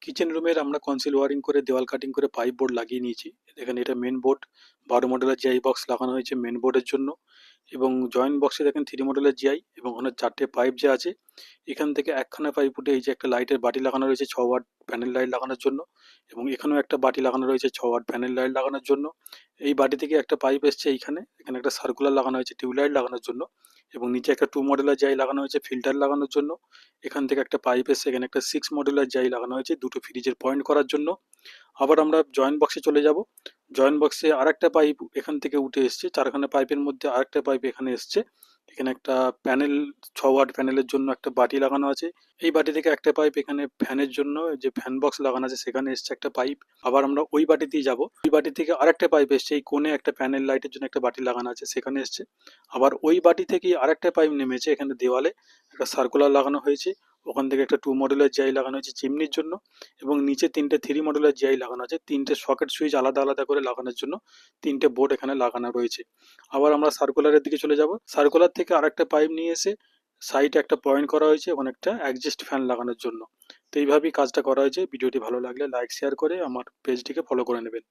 Kitchen রুমের আমরা conceal wiring করে দেওয়াল কাটিং করে পাইপ বোর্ড লাগিয়ে নিয়েছি। দেখেন এটা মেন বোর্ড, 12 মডেলের জিআই বক্স লাগানো হয়েছে মেন বোর্ডের জন্য। এবং জয়েন্ট বক্সে দেখেন 3 মডেলের জিআই এবং ওখানে 4টে পাইপ যে আছে, এখান থেকে একখানা পাইপ উঠে এই যে একটা লাইটের বাটি লাগানো রয়েছে 6 ওয়াট প্যানেল লাইট লাগানোর জন্য। এবং এখানেও একটা বাটি লাগানো রয়েছে 6 ওয়াট প্যানেল লাইট লাগানোর জন্য। এই বাটি থেকে একটা পাইপ এসছে এইখানে, এখানে একটা সার্কুলার লাগানো হয়েছে টিউবলাইট লাগানোর জন্য। এবং নিচে একটা 2 মডেলের জিআই লাগানো হয়েছে ফিল্টার লাগানোর জন্য। এখান থেকে একটা পাইপ এসছে, এখানে একটা 6 মডেলের জিআই লাগানো হয়েছে দুটো ফ্রিজের পয়েন্ট করার জন্য। আবার আমরা জয়েন্ট বক্সে চলে যাব। জয়েন্ট বক্সে আরেকটা পাইপ এখান থেকে উঠে এসছে, 4খানা পাইপের মধ্যে আরেকটা পাইপ এখানে এসছে। এখানে একটা প্যানেল, 6 ওয়াট প্যানেলের জন্য একটা বাটি লাগানো আছে। এই বাটি থেকে একটা পাইপ এখানে ফ্যানের জন্য যে ফ্যান বক্স লাগানো আছে সেখানে এসছে একটা পাইপ। আবার আমরা ওই বাটিতেই যাব, ওই বাটি থেকে আরেকটা পাইপ এসছে, এই কোণে একটা প্যানেল লাইটের জন্য একটা বাটি লাগানো আছে সেখানে এসছে। আবার ওই বাটি থেকেই আরেকটা পাইপ নেমেছে, এখানে দেওয়ালে একটা সার্কুলার লাগানো হয়েছে। ওখান থেকে একটা 2 মডেলের জিআই লাগানো হয়েছে চিমনির জন্য। এবং নিচে 3টে 3 মডেলের জিআই লাগানো আছে, 3টে সকেট সুইচ আলাদা আলাদা করে লাগানোর জন্য 3টে বোর্ড এখানে লাগানো রয়েছে। আবার আমরা সার্কুলারের দিকে চলে যাব। সার্কুলার থেকে আরেকটা পাইপ নিয়ে এসে সাইডে একটা পয়েন্ট করা হয়েছে, ওখানে একটা অ্যাডজাস্ট ফ্যান লাগানোর জন্য। তো এইভাবেই কাজটা করা হয়েছে। ভিডিওটি ভালো লাগলে লাইক শেয়ার করে আমার পেজটিকে ফলো করে নেবেন।